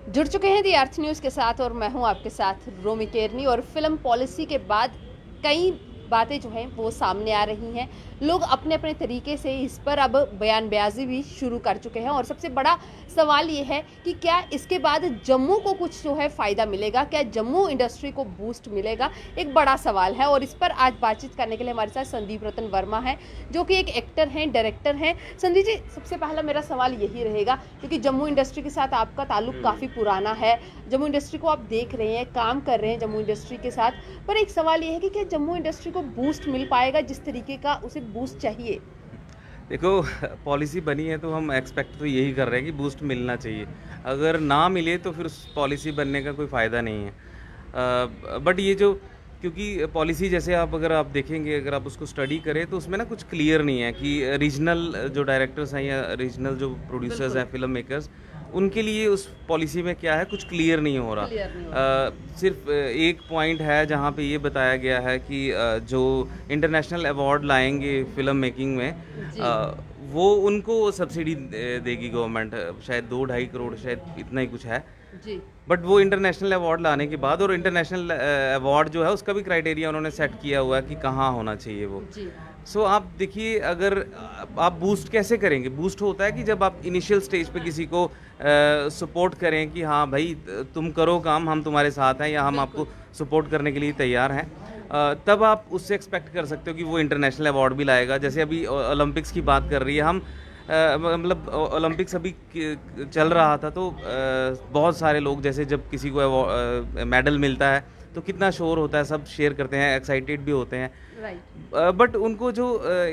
जुड़ चुके हैं दी अर्थ न्यूज़ के साथ और मैं हूं आपके साथ रोमी केरनी। और फिल्म पॉलिसी के बाद कई बातें जो हैं वो सामने आ रही हैं। लोग अपने अपने तरीके से इस पर अब बयानबाजी भी शुरू कर चुके हैं और सबसे बड़ा सवाल ये है कि क्या इसके बाद जम्मू को कुछ जो है फ़ायदा मिलेगा, क्या जम्मू इंडस्ट्री को बूस्ट मिलेगा, एक बड़ा सवाल है। और इस पर आज बातचीत करने के लिए हमारे साथ संदीप रतन वर्मा है, जो कि एक एक्टर हैं, डायरेक्टर हैं। संदीप जी, सबसे पहला मेरा सवाल यही रहेगा, क्योंकि जम्मू इंडस्ट्री के साथ आपका ताल्लुक काफ़ी पुराना है, जम्मू इंडस्ट्री को आप देख रहे हैं, काम कर रहे हैं जम्मू इंडस्ट्री के साथ। पर एक सवाल ये है कि क्या जम्मू इंडस्ट्री को बूस्ट मिल पाएगा जिस तरीके का उसे बूस्ट चाहिए? देखो, पॉलिसी बनी है तो हम एक्सपेक्ट तो यही कर रहे हैं कि बूस्ट मिलना चाहिए। अगर ना मिले तो फिर उस पॉलिसी बनने का कोई फ़ायदा नहीं है। बट ये जो, क्योंकि पॉलिसी जैसे आप अगर आप देखेंगे, अगर आप उसको स्टडी करें तो उसमें ना कुछ क्लियर नहीं है कि रीजनल जो डायरेक्टर्स हैं या रीजनल जो प्रोड्यूसर्स बिल्कुल हैं, फिल्म मेकर्स, उनके लिए उस पॉलिसी में क्या है, कुछ क्लियर नहीं हो रहा। क्लियर नहीं हो रहा। सिर्फ एक पॉइंट है जहाँ पे ये बताया गया है कि जो इंटरनेशनल अवार्ड लाएंगे फिल्म मेकिंग में, जी वो उनको सब्सिडी देगी गवर्नमेंट, शायद 2-2.5 करोड़, शायद इतना ही कुछ है। जी बट वो इंटरनेशनल अवार्ड लाने के बाद, और इंटरनेशनल अवार्ड जो है उसका भी क्राइटेरिया उन्होंने सेट किया हुआ है कि कहाँ होना चाहिए वो। जी सो आप देखिए, अगर आप बूस्ट कैसे करेंगे? बूस्ट होता है कि जब आप इनिशियल स्टेज पे किसी को सपोर्ट करें कि हाँ भाई, तुम करो काम, हम तुम्हारे साथ हैं, या हम आपको बिल्कुल सपोर्ट करने के लिए तैयार हैं। तब आप उससे एक्सपेक्ट कर सकते हो कि वो इंटरनेशनल अवार्ड भी लाएगा। जैसे अभी ओलंपिक्स की बात कर रही है, हम मतलब ओलंपिक्स अभी चल रहा था तो बहुत सारे लोग, जैसे जब किसी को मेडल मिलता है तो कितना शोर होता है, सब शेयर करते हैं, एक्साइटेड भी होते हैं। राइट। बट उनको जो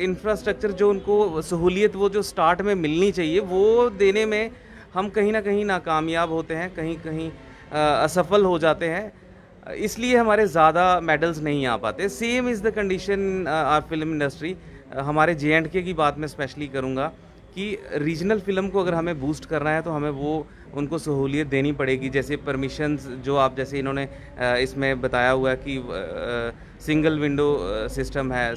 इंफ्रास्ट्रक्चर, जो उनको सहूलियत वो जो स्टार्ट में मिलनी चाहिए, वो देने में हम कहीं ना कहीं नाकामयाब होते हैं, कहीं कहीं असफल हो जाते हैं। इसलिए हमारे ज़्यादा मेडल्स नहीं आ पाते। Same is the condition are film industry. हमारे J&K की बात मैं स्पेशली करूँगा कि रीजनल फ़िल्म को अगर हमें बूस्ट करना है तो हमें वो उनको सहूलियत देनी पड़ेगी। जैसे परमिशंस जो आप, जैसे इन्होंने इसमें बताया हुआ है कि सिंगल विंडो सिस्टम है,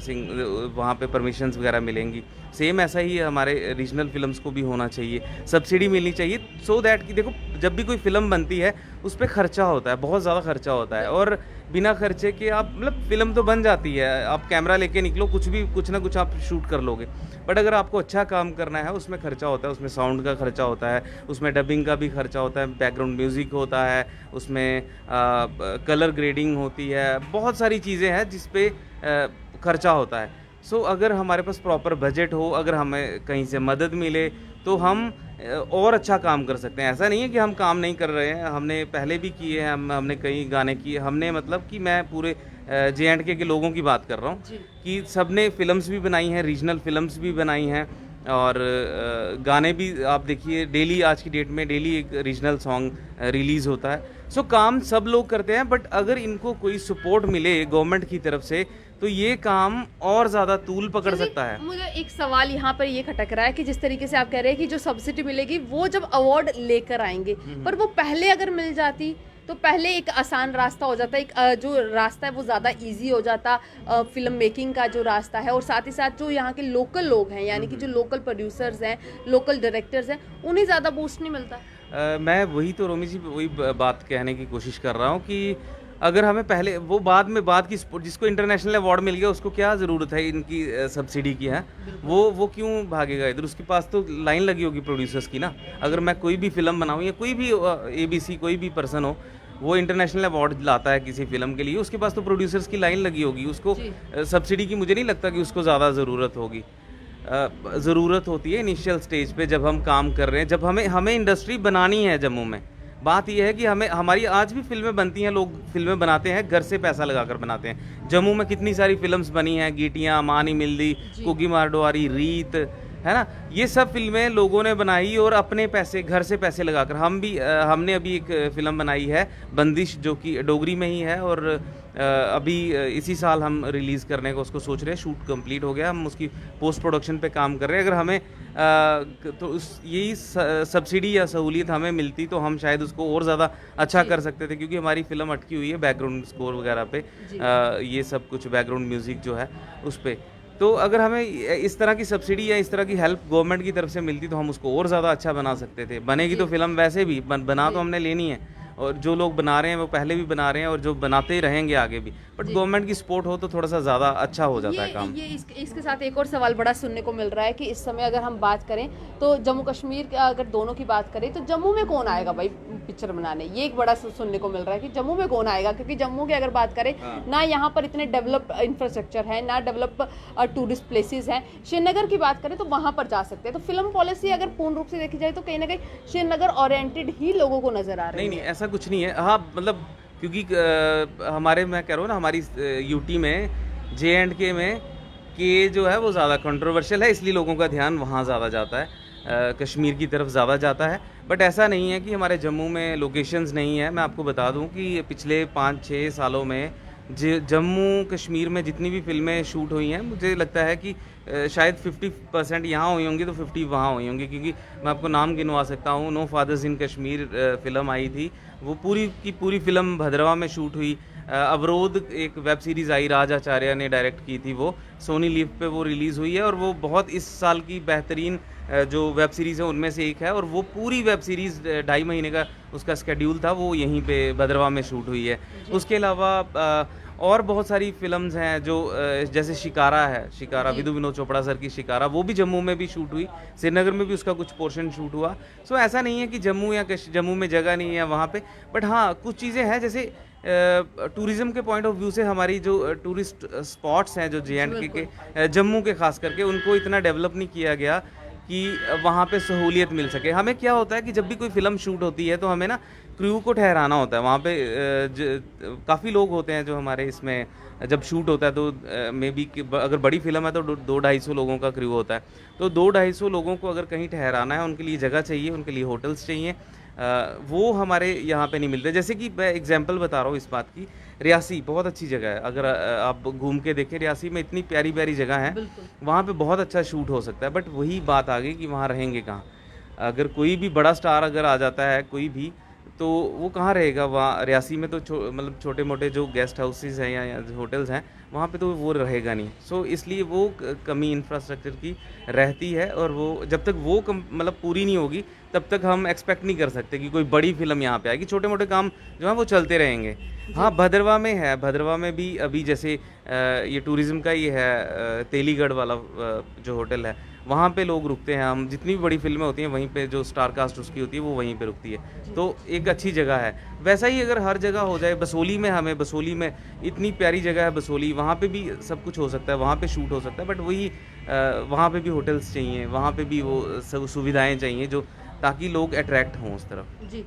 वहाँ पे परमिशंस वगैरह मिलेंगी। सेम ऐसा ही हमारे रीजनल फ़िल्म्स को भी होना चाहिए, सब्सिडी मिलनी चाहिए, सो दैट कि देखो, जब भी कोई फ़िल्म बनती है उस पे खर्चा होता है, बहुत ज़्यादा खर्चा होता है, और बिना खर्चे के आप, मतलब फ़िल्म तो बन जाती है, आप कैमरा लेके निकलो, कुछ भी, कुछ ना कुछ आप शूट कर लोगे। बट अगर आपको अच्छा काम करना है, उसमें खर्चा होता है, उसमें साउंड का खर्चा होता है, उसमें डबिंग का भी खर्चा होता है, बैकग्राउंड म्यूज़िक होता है, उसमें कलर ग्रेडिंग होती है, बहुत सारी चीज़ें हैं जिस पे खर्चा होता है। सो अगर हमारे पास प्रॉपर बजट हो, अगर हमें कहीं से मदद मिले, तो हम और अच्छा काम कर सकते हैं। ऐसा नहीं है कि हम काम नहीं कर रहे हैं, हमने पहले भी किए हैं, हमने कई गाने किए, हमने, मतलब कि मैं पूरे J&K के लोगों की बात कर रहा हूँ जी कि सबने फ़िल्म्स भी बनाई हैं, रीजनल फ़िल्म्स भी बनाई हैं, और गाने भी आप देखिए, डेली, आज की डेट में डेली एक रीजनल सॉन्ग रिलीज़ होता है। सो काम सब लोग करते हैं, बट अगर इनको कोई सपोर्ट मिले गवर्नमेंट की तरफ से तो ये काम और ज़्यादा तूल पकड़ चलिए, सकता है। मुझे एक सवाल यहाँ पर ये खटक रहा है कि जिस तरीके से आप कह रहे हैं कि जो सब्सिडी मिलेगी वो जब अवार्ड लेकर आएंगे, पर वो पहले अगर मिल जाती तो पहले एक आसान रास्ता हो जाता, एक जो रास्ता है वो ज़्यादा इजी हो जाता, फिल्म मेकिंग का जो रास्ता है। और साथ ही साथ जो यहाँ के लोकल लोग हैं, यानी कि जो लोकल प्रोड्यूसर्स हैं, लोकल डायरेक्टर्स हैं, उन्हें ज़्यादा बूस्ट नहीं मिलता। मैं वही तो, रोमी जी, वही बात कहने की कोशिश कर रहा हूँ कि अगर हमें पहले, वो बाद की जिसको इंटरनेशनल अवार्ड मिल गया उसको क्या ज़रूरत है इनकी सब्सिडी की है? वो क्यों भागेगा इधर? उसके पास तो लाइन लगी होगी प्रोड्यूसर्स की ना। अगर मैं कोई भी फिल्म बनाऊँ, या कोई भी ABC कोई भी पर्सन हो, वो इंटरनेशनल अवार्ड लाता है किसी फिल्म के लिए, उसके पास तो प्रोड्यूसर्स की लाइन लगी होगी। उसको जी सब्सिडी की मुझे नहीं लगता कि उसको ज़्यादा ज़रूरत होगी। ज़रूरत होती है इनिशियल स्टेज पे, जब हम काम कर रहे हैं, जब हमें हमें इंडस्ट्री बनानी है जम्मू में। बात यह है कि हमें, हमारी आज भी फ़िल्में बनती हैं, लोग फ़िल्में बनाते हैं, घर से पैसा लगाकर बनाते हैं। जम्मू में कितनी सारी फ़िल्म्स बनी हैं, गीटियाँ, मानी मिल्दी, जी कुकी मारडोआरी, रीत, है ना? ये सब फ़िल्में लोगों ने बनाई, और अपने पैसे, घर से पैसे लगाकर। हम भी हमने अभी एक फ़िल्म बनाई है, बंदिश, जो कि डोगरी में ही है, और अभी इसी साल हम रिलीज़ करने का उसको सोच रहे हैं। शूट कंप्लीट हो गया, हम उसकी पोस्ट प्रोडक्शन पे काम कर रहे हैं। अगर हमें तो उस यही सब्सिडी या सहूलियत हमें मिलती तो हम शायद उसको और ज़्यादा अच्छा जी कर सकते थे, क्योंकि हमारी फ़िल्म अटकी हुई है बैकग्राउंड स्कोर वगैरह पे, जी ये सब कुछ बैकग्राउंड म्यूज़िक जो है उस पे। तो अगर हमें इस तरह की सब्सिडी या इस तरह की हेल्प गवर्नमेंट की तरफ से मिलती तो हम उसको और ज़्यादा अच्छा बना सकते थे। बनेगी तो फिल्म वैसे भी बना तो हमने लेनी है, और जो लोग बना रहे हैं वो पहले भी बना रहे हैं और जो बनाते ही रहेंगे आगे भी, बट गवर्नमेंट की सपोर्ट हो तो थोड़ा सा ज़्यादा अच्छा हो जाता है काम। इसके साथ एक और सवाल बड़ा सुनने को मिल रहा है कि इस समय अगर हम बात करें तो जम्मू कश्मीर का अगर दोनों की बात करें तो जम्मू में कौन आएगा भाई पिक्चर बनाने, ये एक बड़ा सुनने को मिल रहा है कि जम्मू में कौन आएगा, क्योंकि जम्मू की अगर बात करें ना यहाँ पर इतने डेवलप्ड इंफ्रास्ट्रक्चर है, ना डेवलप टूरिस्ट प्लेसेस हैं। श्रीनगर की बात करें तो वहाँ पर जा सकते हैं। तो फिल्म पॉलिसी अगर पूर्ण रूप से देखी जाए तो कहीं ना कहीं श्रीनगर ओरिएंटेड ही लोगों को नजर आ रही है। नहीं, ऐसा कुछ नहीं है। हाँ, मतलब क्योंकि हमारे, मैं कह रहा हूँ ना, हमारी यूटी में JNK में के जो है वो ज़्यादा कंट्रोवर्शियल है, इसलिए लोगों का ध्यान वहाँ ज़्यादा जाता है, कश्मीर की तरफ ज़्यादा जाता है। बट ऐसा नहीं है कि हमारे जम्मू में लोकेशंस नहीं है। मैं आपको बता दूं कि पिछले 5-6 सालों में जम्मू कश्मीर में जितनी भी फिल्में शूट हुई हैं, मुझे लगता है कि शायद 50% यहाँ हुई होंगी तो 50 वहाँ हुई होंगी, क्योंकि मैं आपको नाम गिनवा सकता हूँ। No fathers in Kashmir film आई थी, वो पूरी की पूरी फिल्म भद्रवा में शूट हुई। अवरोध एक वेब सीरीज़ आई, राज आचार्य ने डायरेक्ट की थी, वो सोनी लिव पे वो रिलीज़ हुई है, और वो बहुत इस साल की बेहतरीन जो वेब सीरीज़ है उनमें से एक है। और वो पूरी वेब सीरीज़ 2.5 महीने का उसका स्केड्यूल था, वो यहीं पे भद्रवा में शूट हुई है। उसके अलावा और बहुत सारी फिल्म्स हैं जो जैसे शिकारा है, शिकारा विधु विनोद चोपड़ा सर की शिकारा, वो भी जम्मू में भी शूट हुई, श्रीनगर में भी उसका कुछ पोर्शन शूट हुआ। सो ऐसा नहीं है कि जम्मू में जगह नहीं है वहाँ पे। बट हाँ, कुछ चीज़ें हैं जैसे टूरिज़्म के पॉइंट ऑफ व्यू से हमारी जो टूरिस्ट स्पॉट्स हैं जो JNK के जम्मू के खास करके, उनको इतना डेवलप नहीं किया गया कि वहाँ पे सहूलियत मिल सके। हमें क्या होता है कि जब भी कोई फिल्म शूट होती है तो हमें ना क्रू को ठहराना होता है वहाँ पे। काफ़ी लोग होते हैं जो हमारे इसमें जब शूट होता है तो मे बी अगर बड़ी फिल्म है तो 200-250 लोगों का क्रू होता है। तो 200-250 लोगों को अगर कहीं ठहराना है, उनके लिए जगह चाहिए, उनके लिए होटल्स चाहिए, वो हमारे यहाँ पे नहीं मिलते। जैसे कि मैं एग्जांपल बता रहा हूँ इस बात की, रियासी बहुत अच्छी जगह है। अगर आप घूम के देखें, रियासी में इतनी प्यारी प्यारी जगह है, वहाँ पे बहुत अच्छा शूट हो सकता है। बट वही बात आ गई कि वहाँ रहेंगे कहाँ। अगर कोई भी बड़ा स्टार अगर आ जाता है कोई भी, तो वो कहाँ रहेगा वहाँ रियासी में? तो मतलब छोटे मोटे जो गेस्ट हाउसेस हैं या होटल्स हैं, वहाँ पे तो वो रहेगा नहीं। सो इसलिए वो कमी इंफ्रास्ट्रक्चर की रहती है, और वो जब तक वो मतलब पूरी नहीं होगी तब तक हम एक्सपेक्ट नहीं कर सकते कि कोई बड़ी फिल्म यहाँ पे आएगी। छोटे मोटे काम जो है वो चलते रहेंगे। हाँ, भद्रवा में है, भद्रवा में भी अभी जैसे ये टूरिज़्म का ही है, तेलीगढ़ वाला जो होटल है, वहाँ पे लोग रुकते हैं। हम जितनी भी बड़ी फिल्में होती हैं वहीं पे जो स्टार कास्ट उसकी होती है वो वहीं पे रुकती है, तो एक अच्छी जगह है। वैसा ही अगर हर जगह हो जाए, बसोली में इतनी प्यारी जगह है बसोली, वहाँ पे भी सब कुछ हो सकता है, वहाँ पे शूट हो सकता है। बट वही वहाँ पे भी होटल्स चाहिए, वहाँ पे भी वो सब सुविधाएँ चाहिए जो ताकि लोग अट्रैक्ट हों उस तरफ। जी।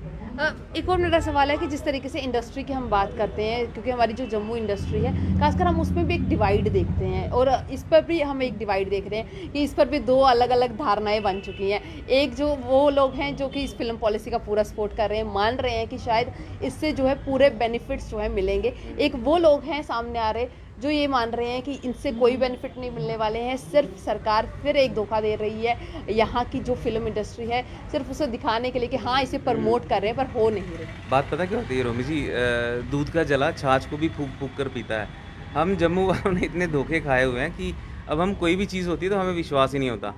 एक और मेरा सवाल है कि जिस तरीके से इंडस्ट्री की हम बात करते हैं, क्योंकि हमारी जो जम्मू इंडस्ट्री है खासकर, हम उसमें भी एक डिवाइड देखते हैं, और इस पर भी हम एक डिवाइड देख रहे हैं कि इस पर भी दो अलग अलग धारणाएं बन चुकी हैं। एक जो वो लोग हैं जो कि इस फिल्म पॉलिसी का पूरा सपोर्ट कर रहे हैं, मान रहे हैं कि शायद इससे जो है पूरे बेनिफिट्स जो है मिलेंगे। एक वो लोग हैं सामने आ रहे जो ये मान रहे हैं कि इनसे कोई बेनिफिट नहीं मिलने वाले हैं, सिर्फ सरकार फिर एक धोखा दे रही है यहाँ की जो फिल्म इंडस्ट्री है, सिर्फ उसे दिखाने के लिए कि हाँ इसे प्रमोट कर रहे हैं, पर हो नहीं रही। बात पता क्या होती है रोमी जी, दूध का जला छाछ को भी फूक फूक कर पीता है। हम जम्मू वालों ने इतने धोखे खाए हुए हैं कि अब हम कोई भी चीज़ होती है तो हमें विश्वास ही नहीं होता।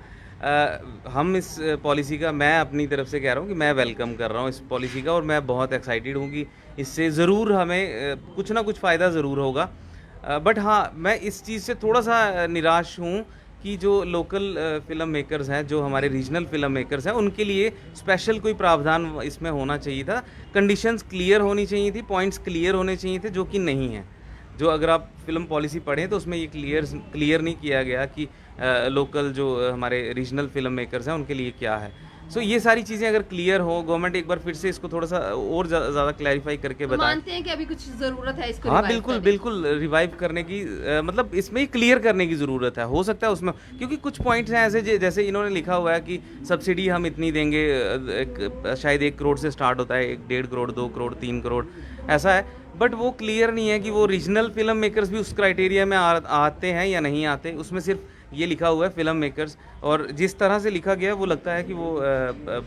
हम इस पॉलिसी का, मैं अपनी तरफ से कह रहा हूँ कि मैं वेलकम कर रहा हूँ इस पॉलिसी का, और मैं बहुत एक्साइटेड हूँ कि इससे ज़रूर हमें कुछ ना कुछ फ़ायदा ज़रूर होगा। बट हाँ, मैं इस चीज़ से थोड़ा सा निराश हूँ कि जो लोकल फिल्म मेकर्स हैं, जो हमारे रीजनल फिल्म मेकर्स हैं, उनके लिए स्पेशल कोई प्रावधान इसमें होना चाहिए था। कंडीशंस क्लियर होनी चाहिए थी, पॉइंट्स क्लियर होने चाहिए थे, जो कि नहीं है। जो अगर आप फिल्म पॉलिसी पढ़ें तो उसमें ये क्लियर नहीं किया गया कि लोकल जो हमारे रीजनल फिल्म मेकर्स हैं उनके लिए क्या है। सो ये सारी चीज़ें अगर क्लियर हो, गवर्नमेंट एक बार फिर से इसको थोड़ा सा और ज़्यादा क्लैरिफाई करके बताए। मानते हैं कि अभी कुछ ज़रूरत है इसको हाँ, रिवाइव बिल्कुल रिवाइव करने की, मतलब इसमें ही क्लियर करने की ज़रूरत है। हो सकता है उसमें, क्योंकि कुछ पॉइंट्स हैं ऐसे जैसे इन्होंने लिखा हुआ है कि सब्सिडी हम इतनी देंगे, शायद 1 करोड़ से स्टार्ट होता है, 1.5 करोड़, 2 करोड़, 3 करोड़ ऐसा है। बट वो क्लियर नहीं है कि वो रीजनल फिल्म मेकर्स भी उस क्राइटेरिया में आते हैं या नहीं आते। उसमें सिर्फ ये लिखा हुआ है फिल्म मेकर्स, और जिस तरह से लिखा गया है वो लगता है कि वो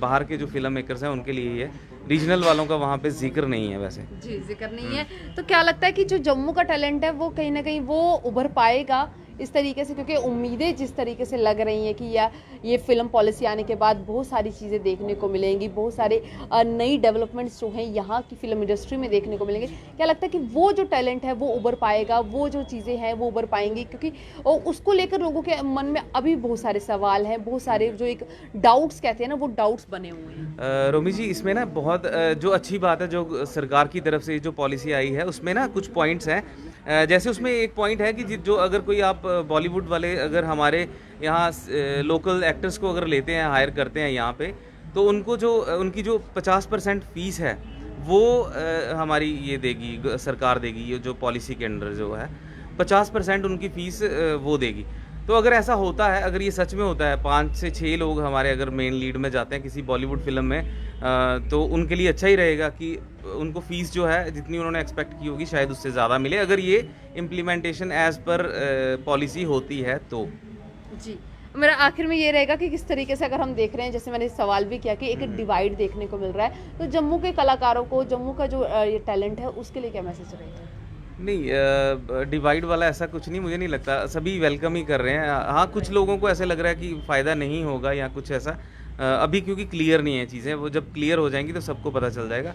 बाहर के जो फिल्म मेकर्स हैं उनके लिए ही है, रीजनल वालों का वहाँ पे जिक्र नहीं है वैसे। जी, जिक्र नहीं है। तो क्या लगता है कि जो जम्मू का टैलेंट है वो कहीं ना कहीं वो उभर पाएगा इस तरीके से, क्योंकि उम्मीदें जिस तरीके से लग रही हैं कि ये फिल्म पॉलिसी आने के बाद बहुत सारी चीज़ें देखने को मिलेंगी, बहुत सारे नई डेवलपमेंट्स जो हैं यहाँ की फिल्म इंडस्ट्री में देखने को मिलेंगे, क्या लगता है कि वो जो टैलेंट है वो उभर पाएगा, वो जो चीज़ें हैं वो उभर पाएंगी? क्योंकि उसको लेकर लोगों के मन में अभी बहुत सारे सवाल हैं, बहुत सारे जो एक डाउट्स कहते हैं ना, वो डाउट्स बने हुए हैं। रोमी जी, इसमें ना बहुत जो अच्छी बात है जो सरकार की तरफ से जो पॉलिसी आई है उसमें ना कुछ पॉइंट्स हैं। जैसे उसमें एक पॉइंट है कि जो अगर कोई आप बॉलीवुड वाले अगर हमारे यहाँ लोकल एक्टर्स को अगर लेते हैं, हायर करते हैं यहाँ पे, तो उनको जो उनकी जो 50% फीस है वो हमारी ये देगी, सरकार देगी। ये जो पॉलिसी के अंडर जो है 50% उनकी फीस वो देगी। तो अगर ऐसा होता है, अगर ये सच में होता है, 5 से 6 लोग हमारे अगर मेन लीड में जाते हैं किसी बॉलीवुड फिल्म में, तो उनके लिए अच्छा ही रहेगा कि उनको फीस जो है जितनी उन्होंने एक्सपेक्ट की होगी शायद उससे ज़्यादा मिले, अगर ये इम्प्लीमेंटेशन एज पर पॉलिसी होती है तो। जी, मेरा आखिर में ये रहेगा कि किस तरीके से अगर हम देख रहे हैं, जैसे मैंने सवाल भी किया कि एक डिवाइड देखने को मिल रहा है, तो जम्मू के कलाकारों को, जम्मू का जो ये टैलेंट है उसके लिए क्या मैसेज रहेगा? नहीं, डिवाइड वाला ऐसा कुछ नहीं, मुझे नहीं लगता, सभी वेलकम ही कर रहे हैं। हाँ, कुछ लोगों को ऐसे लग रहा है कि फ़ायदा नहीं होगा या कुछ ऐसा, अभी क्योंकि क्लियर नहीं है चीज़ें, वो जब क्लियर हो जाएंगी तो सबको पता चल जाएगा।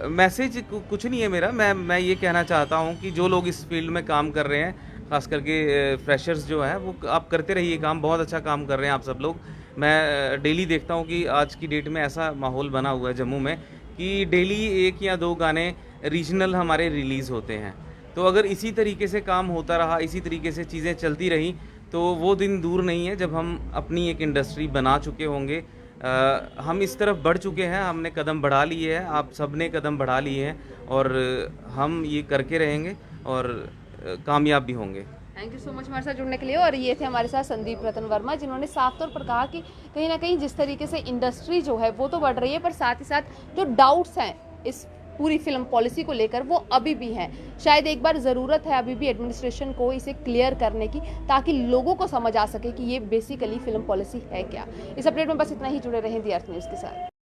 मैसेज कुछ नहीं है मेरा, मैं ये कहना चाहता हूँ कि जो लोग इस फील्ड में काम कर रहे हैं, ख़ास करके फ्रेशर्स जो हैं, वो आप करते रहिए काम, बहुत अच्छा काम कर रहे हैं आप सब लोग। मैं डेली देखता हूँ कि आज की डेट में ऐसा माहौल बना हुआ है जम्मू में कि डेली 1 या 2 गाने रीजनल हमारे रिलीज़ होते हैं। तो अगर इसी तरीके से काम होता रहा, इसी तरीके से चीज़ें चलती रहीं, तो वो दिन दूर नहीं है जब हम अपनी एक इंडस्ट्री बना चुके होंगे। हम इस तरफ बढ़ चुके हैं, हमने कदम बढ़ा लिए हैं, आप सब ने कदम बढ़ा लिए हैं, और हम ये करके रहेंगे और कामयाब भी होंगे। थैंक यू सो मच हमारे साथ जुड़ने के लिए। और ये थे हमारे साथ संदीप रतन वर्मा, जिन्होंने साफ तौर पर कहा कि कहीं ना कहीं जिस तरीके से इंडस्ट्री जो है वो तो बढ़ रही है, पर साथ ही साथ जो डाउट्स हैं इस पूरी फिल्म पॉलिसी को लेकर वो अभी भी हैं। शायद एक बार ज़रूरत है अभी भी एडमिनिस्ट्रेशन को इसे क्लियर करने की, ताकि लोगों को समझ आ सके कि ये बेसिकली फिल्म पॉलिसी है क्या। इस अपडेट में बस इतना ही, जुड़े रहें दी अर्थ न्यूज़ के साथ।